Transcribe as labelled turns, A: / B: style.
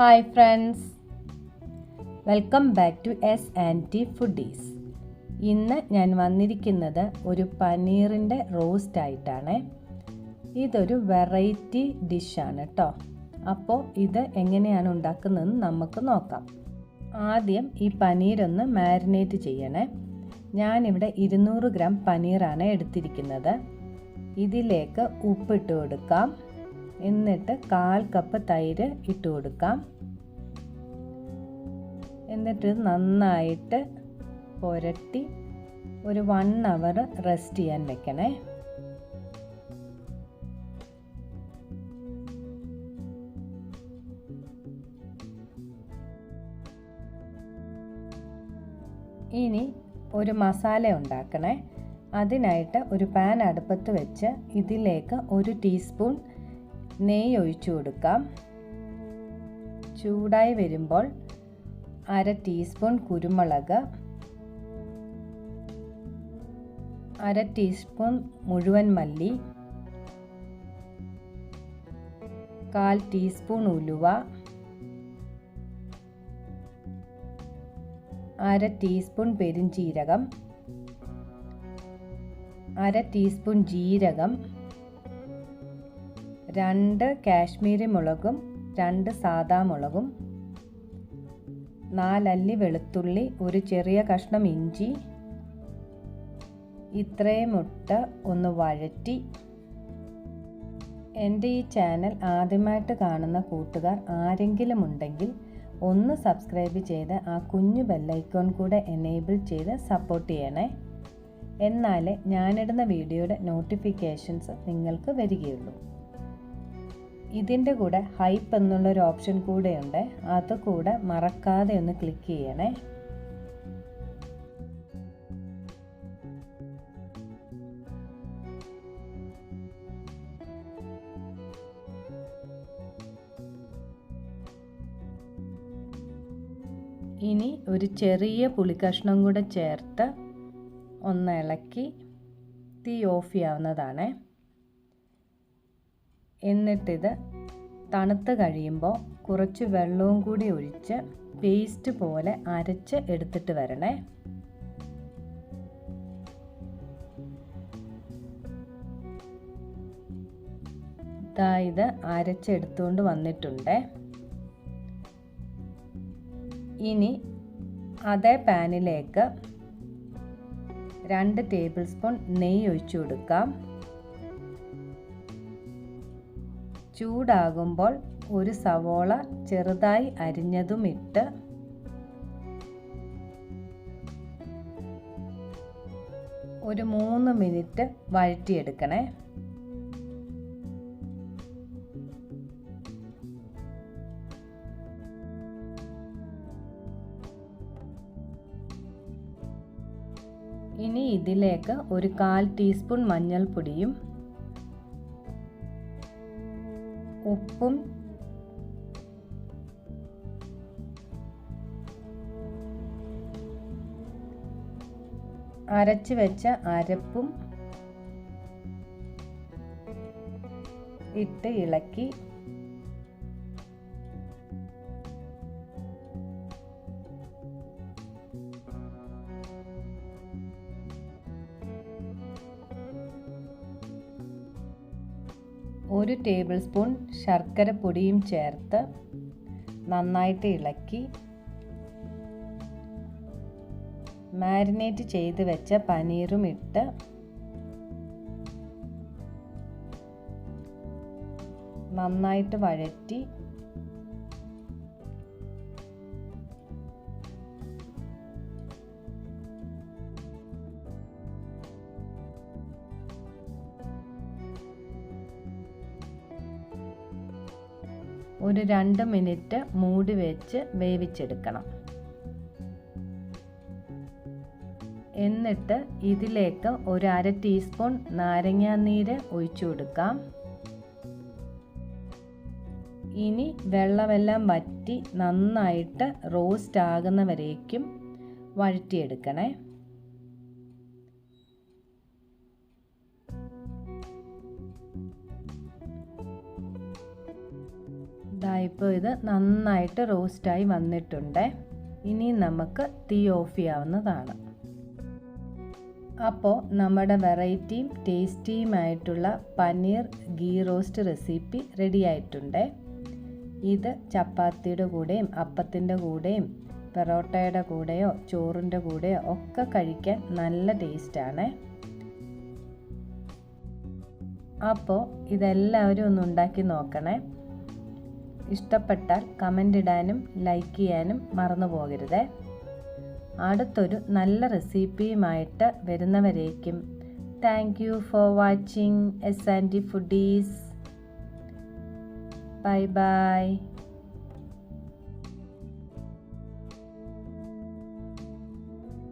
A: Hi friends, welcome back to S&T foodies. ഇന്ന് ഞാൻ വന്നിരിക്കുന്നത് ഒരു പനീറിൻ്റെ റോസ്റ്റ് ആയിട്ടാണ്. ഇതൊരു വെറൈറ്റി ഡിഷാണ് കേട്ടോ. അപ്പോൾ ഇത് എങ്ങനെയാണ് ഉണ്ടാക്കുന്നതെന്ന് നമുക്ക് നോക്കാം. ആദ്യം ഈ പനീരൊന്ന് മാരിനേറ്റ് ചെയ്യണേ. ഞാനിവിടെ 200 ഗ്രാം പനീറാണ് എടുത്തിരിക്കുന്നത്. ഇതിലേക്ക് ഉപ്പിട്ട് കൊടുക്കാം. എന്നിട്ട് 1/4 കപ്പ് തൈര് ഇട്ട് കൊടുക്കാം. എന്നിട്ട് നന്നായിട്ട് പുരട്ടി ഒരു 1 അവർ റെസ്റ്റ് ചെയ്യാൻ വെക്കണേ. ഇനി ഒരു മസാല ഉണ്ടാക്കണേ. അതിനായിട്ട് ഒരു പാൻ അടുപ്പത്ത് വെച്ച് ഇതിലേക്ക് 1 ടീസ്പൂൺ നെയ്യ് ഒഴിച്ചു കൊടുക്കാം. ചൂടായി വരുമ്പോൾ 1/2 ടീസ്പൂൺ കുരുമുളക്, 1/2 ടീസ്പൂൺ മുഴുവൻ മല്ലി, 1/4 ടീസ്പൂൺ ഉലുവ, 1/2 ടീസ്പൂൺ പെരിഞ്ജീരകം, 1/2 ടീസ്പൂൺ ജീരകം, 2 കാശ്മീരി മുളകും 2 സാദാ മുളകും, 4 അല്ലി വെളുത്തുള്ളി, ഒരു ചെറിയ കഷ്ണം ഇഞ്ചി. ഇത്രയും ഇട്ട് ഒന്ന് വഴറ്റി. എൻ്റെ ഈ ചാനൽ ആദ്യമായിട്ട് കാണുന്ന കൂട്ടുകാർ ആരെങ്കിലും ഉണ്ടെങ്കിൽ ഒന്ന് സബ്സ്ക്രൈബ് ചെയ്ത് ആ കുഞ്ഞു ബെല്ലൈക്കോൺ കൂടെ എനേബിൾ ചെയ്ത് സപ്പോർട്ട് ചെയ്യണേ. എന്നാലേ ഞാനിടുന്ന വീഡിയോയുടെ നോട്ടിഫിക്കേഷൻസ് നിങ്ങൾക്ക് വരികയുള്ളൂ. ഇതിൻ്റെ കൂടെ ഹൈപ്പ് എന്നുള്ളൊരു ഓപ്ഷൻ കൂടെയുണ്ട്. അത് കൂടെ മറക്കാതെ ഒന്ന് ക്ലിക്ക് ചെയ്യണേ. ഇനി ഒരു ചെറിയ പുളിക്കഷ്ണം കൂടെ ചേർത്ത് ഒന്ന് ഇളക്കി തീ ഓഫ് ചെയ്യാവുന്നതാണ്. എന്നിട്ടിത് തണുത്ത് കഴിയുമ്പോൾ കുറച്ച് വെള്ളവും കൂടി ഒഴിച്ച് പേസ്റ്റ് പോലെ അരച്ച് എടുത്തിട്ട് വരണേ. ഇത് അരച്ചെടുത്തുകൊണ്ട് വന്നിട്ടുണ്ട്. ഇനി അതേ പാനിലേക്ക് 2 ടേബിൾ സ്പൂൺ നെയ്യ് ഒഴിച്ചു കൊടുക്കാം. ചൂടാകുമ്പോൾ ഒരു സവോള ചെറുതായി അരിഞ്ഞതും ഇട്ട് ഒരു 3 മിനിറ്റ് വഴറ്റിയെടുക്കണേ. ഇനി ഇതിലേക്ക് ഒരു 1/4 ടീസ്പൂൺ മഞ്ഞൾപ്പൊടിയും ഉപ്പും അരച്ച് വെച്ച അരപ്പും ഇട്ട് ഇളക്കി ഒരു ടേബിൾ സ്പൂൺ ശർക്കര പൊടിയും ചേർത്ത് നന്നായിട്ട് ഇളക്കി മാരിനേറ്റ് ചെയ്ത് വെച്ച പനീറും ഇട്ട് നന്നായിട്ട് വഴറ്റി ഒരു 2 മിനിറ്റ് മൂടി വെച്ച് വേവിച്ചെടുക്കണം. എന്നിട്ട് ഇതിലേക്ക് ഒരു 1/2 ടീസ്പൂൺ നാരങ്ങാനീര് ഒഴിച്ചു കൊടുക്കാം. ഇനി വെള്ളമെല്ലാം വറ്റി നന്നായിട്ട് റോസ്റ്റ് ആകുന്നവരേക്കും വഴറ്റിയെടുക്കണേ. ഇപ്പോൾ ഇത് നന്നായിട്ട് റോസ്റ്റായി വന്നിട്ടുണ്ട്. ഇനി നമുക്ക് തീ ഓഫ് ചെയ്യാവുന്നതാണ്. അപ്പോൾ നമ്മുടെ വെറൈറ്റിയും ടേസ്റ്റിയുമായിട്ടുള്ള paneer ghee roast recipe ready ആയിട്ടുണ്ട്. ഇത് ചപ്പാത്തിയുടെ കൂടെയും അപ്പത്തിൻ്റെ കൂടെയും പെറോട്ടയുടെ കൂടെയോ ചോറിൻ്റെ കൂടെയോ ഒക്കെ കഴിക്കാൻ നല്ല ടേസ്റ്റാണ്. അപ്പോൾ ഇതെല്ലാവരും ഒന്ന് ഉണ്ടാക്കി നോക്കണേ. ഇഷ്ടപ്പെട്ടാൽ കമൻ്റ് ഇടാനും ലൈക്ക് ചെയ്യാനും മറന്നു പോകരുത്. അടുത്തൊരു നല്ല റെസിപ്പിയുമായിട്ട് വരുന്നവരേക്കും thank you for watching S and foodies. Bye by.